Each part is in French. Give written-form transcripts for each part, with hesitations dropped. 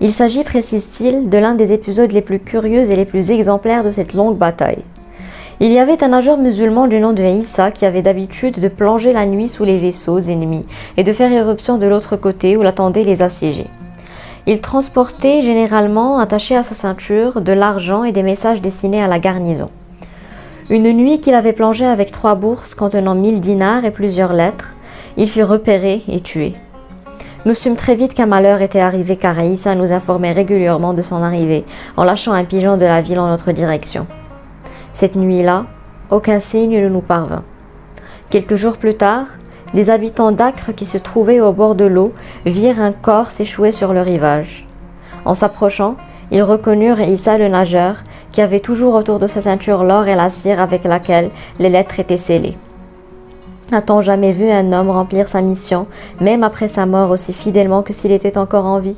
Il s'agit, précise-t-il, de l'un des épisodes les plus curieux et les plus exemplaires de cette longue bataille. Il y avait un nageur musulman du nom de Issa qui avait d'habitude de plonger la nuit sous les vaisseaux ennemis et de faire éruption de l'autre côté où l'attendaient les assiégés. Il transportait généralement, attaché à sa ceinture, de l'argent et des messages destinés à la garnison. Une nuit qu'il avait plongé avec 3 bourses contenant 1000 dinars et plusieurs lettres, il fut repéré et tué. Nous sûmes très vite qu'un malheur était arrivé car Issa nous informait régulièrement de son arrivée en lâchant un pigeon de la ville en notre direction. Cette nuit-là, aucun signe ne nous parvint. Quelques jours plus tard, les habitants d'Acre qui se trouvaient au bord de l'eau virent un corps s'échouer sur le rivage. En s'approchant, ils reconnurent Issa le nageur qui avait toujours autour de sa ceinture l'or et la cire avec laquelle les lettres étaient scellées. A-t-on jamais vu un homme remplir sa mission, même après sa mort, aussi fidèlement que s'il était encore en vie ?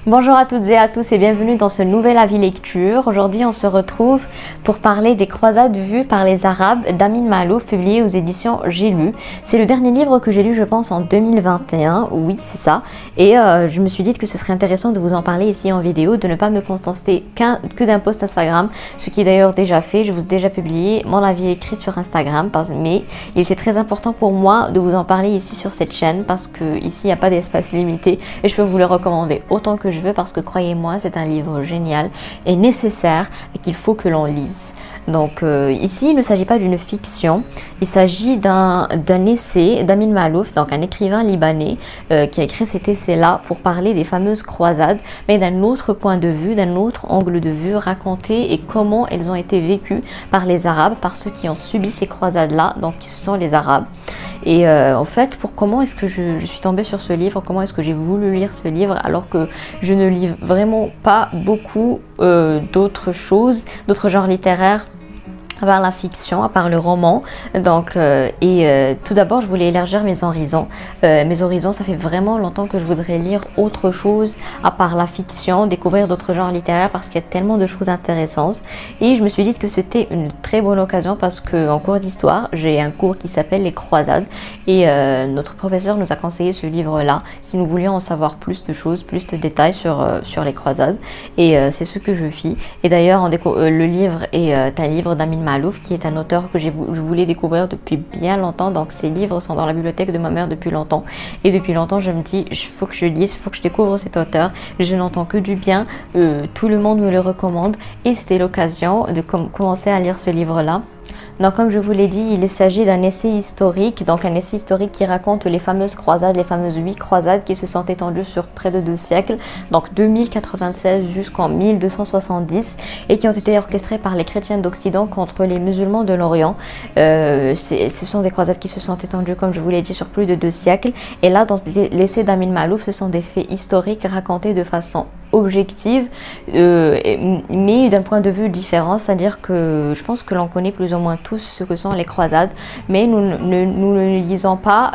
Bonjour à toutes et à tous et bienvenue dans ce nouvel avis lecture. Aujourd'hui on se retrouve pour parler des croisades vues par les Arabes d'Amin Maalouf, publié aux éditions J'ai lu. C'est le dernier livre que j'ai lu je pense en 2021, oui c'est ça. Et je me suis dit que ce serait intéressant de vous en parler ici en vidéo, de ne pas me contenter que d'un post Instagram, ce qui est d'ailleurs déjà fait. Je vous ai déjà publié mon avis écrit sur Instagram, mais il était très important pour moi de vous en parler ici sur cette chaîne parce que ici il n'y a pas d'espace limité et je peux vous le recommander autant que je veux parce que croyez-moi c'est un livre génial et nécessaire et qu'il faut que l'on lise. Donc ici il ne s'agit pas d'une fiction, il s'agit d'un essai d'Amin Maalouf, donc un écrivain libanais qui a écrit cet essai-là pour parler des fameuses croisades, mais d'un autre point de vue, d'un autre angle de vue, raconter et comment elles ont été vécues par les Arabes, par ceux qui ont subi ces croisades-là, donc ce sont les Arabes. Et en fait, comment est-ce que je suis tombée sur ce livre, comment est-ce que j'ai voulu lire ce livre alors que je ne lis vraiment pas beaucoup d'autres choses, d'autres genres littéraires à part la fiction, à part le roman. Donc, tout d'abord, je voulais élargir mes horizons. Ça fait vraiment longtemps que je voudrais lire autre chose à part la fiction, découvrir d'autres genres littéraires parce qu'il y a tellement de choses intéressantes. Et je me suis dit que c'était une très bonne occasion parce qu'en cours d'histoire, j'ai un cours qui s'appelle Les Croisades et notre professeur nous a conseillé ce livre-là si nous voulions en savoir plus de choses, plus de détails sur les croisades. Et c'est ce que je fis. Et d'ailleurs, le livre est un livre d'Amin Maalouf, qui est un auteur que je voulais découvrir depuis bien longtemps. Donc ces livres sont dans la bibliothèque de ma mère depuis longtemps. Et depuis longtemps, je me dis, il faut que je lise, il faut que je découvre cet auteur. Je n'entends que du bien, tout le monde me le recommande. Et c'était l'occasion de commencer à lire ce livre-là. Donc comme je vous l'ai dit, il s'agit d'un essai historique, donc un essai historique qui raconte les fameuses croisades, les fameuses 8 croisades qui se sont étendues sur près de 2 siècles, donc 2096 jusqu'en 1270, et qui ont été orchestrées par les chrétiens d'Occident contre les musulmans de l'Orient. Ce sont des croisades qui se sont étendues, comme je vous l'ai dit, sur plus de 2 siècles. Et là, dans l'essai d'Amin Maalouf, ce sont des faits historiques racontés de façon objective, mais d'un point de vue différent, c'est-à-dire que je pense que l'on connaît plus ou moins tous ce que sont les croisades, mais nous ne lisons pas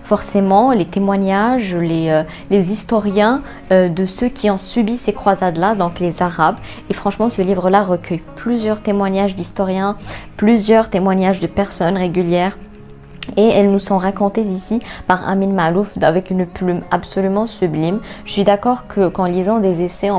forcément les témoignages, les historiens de ceux qui ont subi ces croisades-là, donc les Arabes. Et franchement, ce livre-là recueille plusieurs témoignages d'historiens, plusieurs témoignages de personnes régulières. Et elles nous sont racontées ici par Amin Maalouf avec une plume absolument sublime. Je suis d'accord qu'en lisant des essais,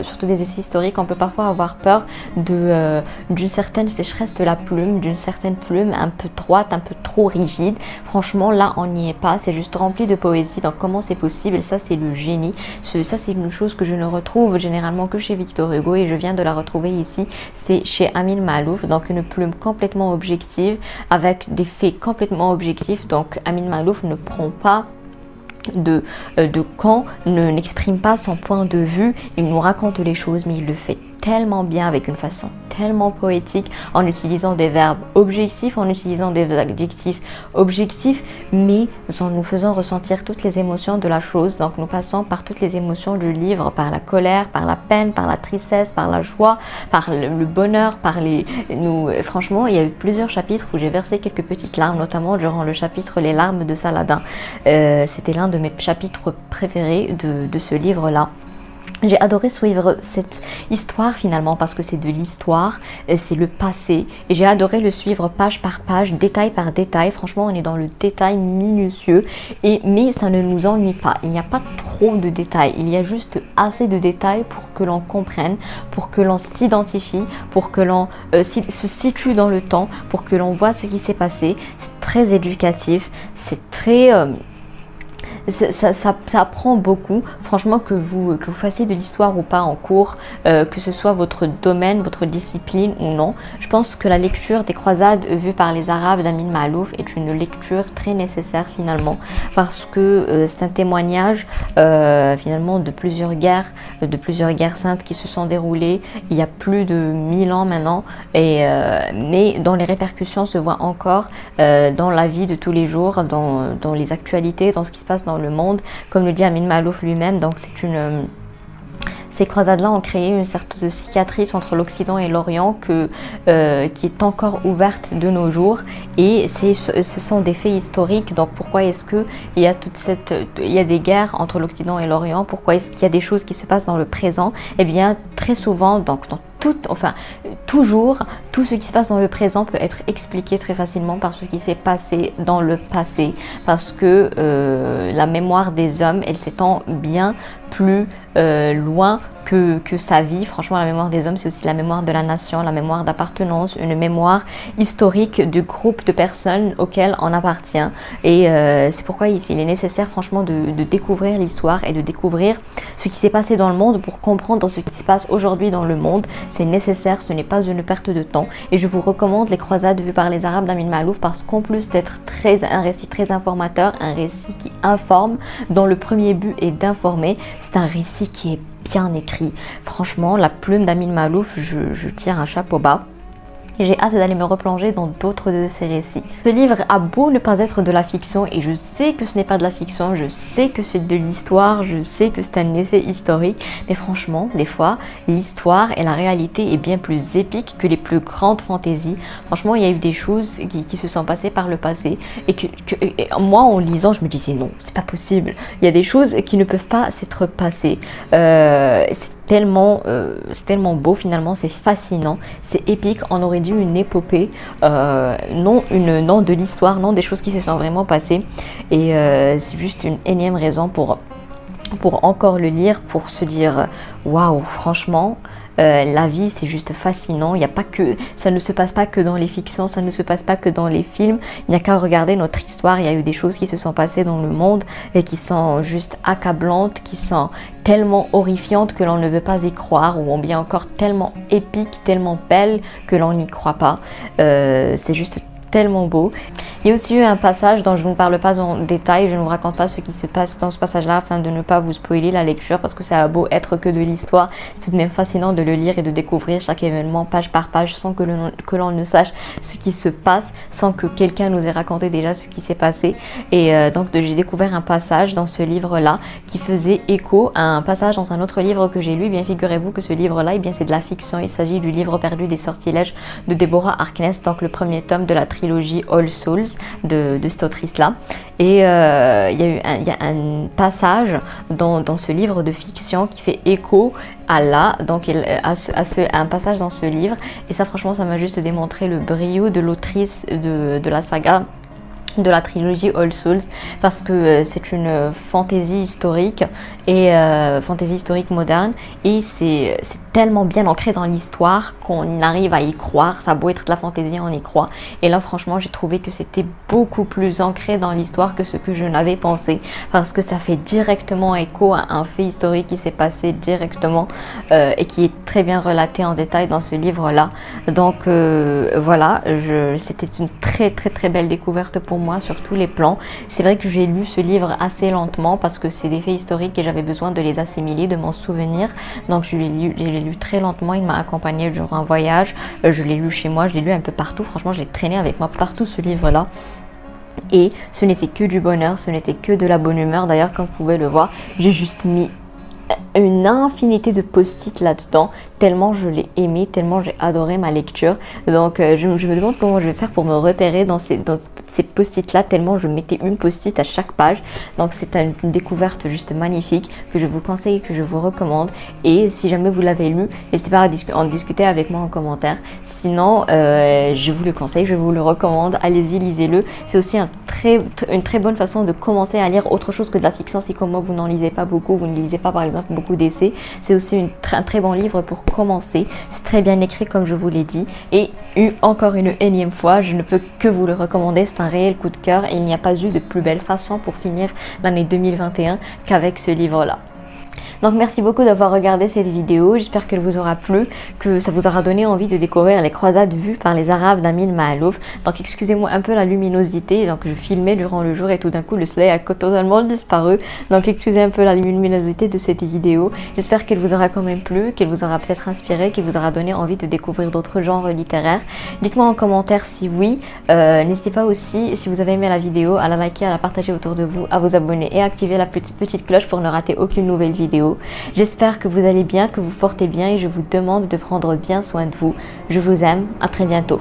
surtout des essais historiques, on peut parfois avoir peur d'une certaine sécheresse de la plume, d'une certaine plume un peu droite, un peu trop rigide. Franchement, là, on n'y est pas. C'est juste rempli de poésie. Donc, comment c'est possible? Ça, c'est le génie. Ça, c'est une chose que je ne retrouve généralement que chez Victor Hugo et je viens de la retrouver ici. C'est chez Amin Maalouf. Donc, une plume complètement objective avec des faits complètement objectif. Donc Amin Maalouf ne prend pas de camp, n'exprime pas son point de vue, il nous raconte les choses mais il le fait tellement bien, avec une façon tellement poétique en utilisant des verbes objectifs, en utilisant des adjectifs objectifs, mais en nous faisant ressentir toutes les émotions de la chose. Donc nous passons par toutes les émotions du livre, par la colère, par la peine, par la tristesse, par la joie, par le bonheur, par les... franchement, il y a eu plusieurs chapitres où j'ai versé quelques petites larmes, notamment durant le chapitre Les larmes de Saladin. C'était l'un de mes chapitres préférés de ce livre-là. J'ai adoré suivre cette histoire finalement parce que c'est de l'histoire, c'est le passé et j'ai adoré le suivre page par page, détail par détail. Franchement, on est dans le détail minutieux mais ça ne nous ennuie pas. Il n'y a pas trop de détails, il y a juste assez de détails pour que l'on comprenne, pour que l'on s'identifie, pour que l'on se situe dans le temps, pour que l'on voit ce qui s'est passé. C'est très éducatif, c'est très... ça apprend beaucoup, franchement, que vous fassiez de l'histoire ou pas en cours, que ce soit votre domaine, votre discipline ou non. Je pense que la lecture des croisades vues par les Arabes d'Amin Maalouf est une lecture très nécessaire finalement, parce que c'est un témoignage finalement de plusieurs guerres saintes qui se sont déroulées il y a plus de 1000 ans maintenant, mais dont les répercussions se voient encore dans la vie de tous les jours, dans les actualités, dans ce qui se passe dans le monde, comme le dit Amin Maalouf lui-même. Donc ces croisades-là ont créé une sorte de cicatrice entre l'Occident et l'Orient qui est encore ouverte de nos jours, et ce sont des faits historiques. Donc pourquoi est-ce qu'il y a il y a des guerres entre l'Occident et l'Orient? Pourquoi est-ce qu'il y a des choses qui se passent dans le présent? Eh bien, très souvent, donc toujours, tout ce qui se passe dans le présent peut être expliqué très facilement par ce qui s'est passé dans le passé, parce que la mémoire des hommes, elle s'étend bien plus loin que sa vie. Franchement, la mémoire des hommes, c'est aussi la mémoire de la nation, la mémoire d'appartenance, une mémoire historique du groupe de personnes auxquelles on appartient. Et c'est pourquoi il est nécessaire franchement de découvrir l'histoire et de découvrir ce qui s'est passé dans le monde pour comprendre ce qui se passe aujourd'hui dans le monde. C'est nécessaire, ce n'est pas une perte de temps. Et je vous recommande Les croisades vues par les Arabes d'Amin Maalouf, parce qu'en plus d'être un récit très informateur, un récit qui informe, dont le premier but est d'informer, c'est un récit qui est bien écrit. Franchement, la plume d'Amin Maalouf, je tire un chapeau bas. J'ai hâte d'aller me replonger dans d'autres de ces récits. Ce livre a beau ne pas être de la fiction, et je sais que ce n'est pas de la fiction, je sais que c'est de l'histoire, je sais que c'est un essai historique, mais franchement, des fois, l'histoire et la réalité est bien plus épique que les plus grandes fantaisies. Franchement, il y a eu des choses qui se sont passées par le passé, et moi, en lisant, je me disais non, c'est pas possible. Il y a des choses qui ne peuvent pas s'être passées. C'est tellement beau finalement, c'est fascinant, c'est épique. On aurait dû une épopée, non de l'histoire, non des choses qui se sont vraiment passées, et c'est juste une énième raison pour encore le lire, pour se dire waouh, franchement. La vie, c'est juste fascinant. Il y a pas que, ça ne se passe pas que dans les fictions, ça ne se passe pas que dans les films. Il n'y a qu'à regarder notre histoire. Il y a eu des choses qui se sont passées dans le monde et qui sont juste accablantes, qui sont tellement horrifiantes que l'on ne veut pas y croire, ou bien encore tellement épiques, tellement belles que l'on n'y croit pas. C'est juste tellement beau. Il y a aussi eu un passage dont je ne parle pas en détail, je ne vous raconte pas ce qui se passe dans ce passage-là afin de ne pas vous spoiler la lecture, parce que ça a beau être que de l'histoire, c'est tout de même fascinant de le lire et de découvrir chaque événement page par page sans que l'on ne sache ce qui se passe, sans que quelqu'un nous ait raconté déjà ce qui s'est passé. Et donc j'ai découvert un passage dans ce livre-là qui faisait écho à un passage dans un autre livre que j'ai lu. Bien, figurez-vous que ce livre-là, c'est de la fiction. Il s'agit du livre perdu des sortilèges de Deborah Harkness, donc le premier tome de la trilogie All Souls de cette autrice-là. Et il y a un passage dans ce livre de fiction qui fait écho à un passage dans ce livre. Et ça, franchement, ça m'a juste démontré le brio de l'autrice de la saga, de la trilogie All Souls, parce que c'est une fantaisie historique et fantaisie historique moderne, et c'est tellement bien ancré dans l'histoire qu'on arrive à y croire. Ça a beau être de la fantaisie, on y croit. Et là, franchement, j'ai trouvé que c'était beaucoup plus ancré dans l'histoire que ce que je n'avais pensé, parce que ça fait directement écho à un fait historique qui s'est passé directement et qui est très bien relaté en détail dans ce livre-là. Donc voilà, c'était une très très très belle découverte pour moi sur tous les plans. C'est vrai que j'ai lu ce livre assez lentement parce que c'est des faits historiques et j'avais besoin de les assimiler, de m'en souvenir. Donc je l'ai lu très lentement, il m'a accompagné durant un voyage, je l'ai lu chez moi, je l'ai lu un peu partout, franchement je l'ai traîné avec moi partout ce livre-là. Et ce n'était que du bonheur, ce n'était que de la bonne humeur. D'ailleurs, comme vous pouvez le voir, j'ai juste mis une infinité de post-it là-dedans, tellement je l'ai aimé, tellement j'ai adoré ma lecture. Donc je me demande comment je vais faire pour me repérer dans ces post-it là, tellement je mettais une post-it à chaque page. Donc c'est une découverte juste magnifique que je vous conseille, que je vous recommande. Et si jamais vous l'avez lu, n'hésitez pas à en discuter avec moi en commentaire. Sinon, je vous le conseille, je vous le recommande. Allez-y, lisez-le. C'est aussi une très bonne façon de commencer à lire autre chose que de la fiction. Si comme moi vous n'en lisez pas beaucoup, vous ne lisez pas par exemple beaucoup d'essais, c'est aussi un très bon livre pour commencer. C'est très bien écrit comme je vous l'ai dit. Et encore une énième fois, je ne peux que vous le recommander. C'est un réel coup de cœur et il n'y a pas eu de plus belle façon pour finir l'année 2021 qu'avec ce livre-là. Donc merci beaucoup d'avoir regardé cette vidéo, j'espère qu'elle vous aura plu, que ça vous aura donné envie de découvrir les croisades vues par les Arabes d'Amin Maalouf. Donc excusez-moi un peu la luminosité, donc je filmais durant le jour et tout d'un coup le soleil a totalement disparu. Donc excusez un peu la luminosité de cette vidéo, j'espère qu'elle vous aura quand même plu, qu'elle vous aura peut-être inspiré, qu'elle vous aura donné envie de découvrir d'autres genres littéraires. Dites-moi en commentaire si oui, n'hésitez pas aussi, si vous avez aimé la vidéo, à la liker, à la partager autour de vous, à vous abonner et à activer la petite cloche pour ne rater aucune nouvelle vidéo. J'espère que vous allez bien, que vous portez bien et je vous demande de prendre bien soin de vous. Je vous aime, à très bientôt.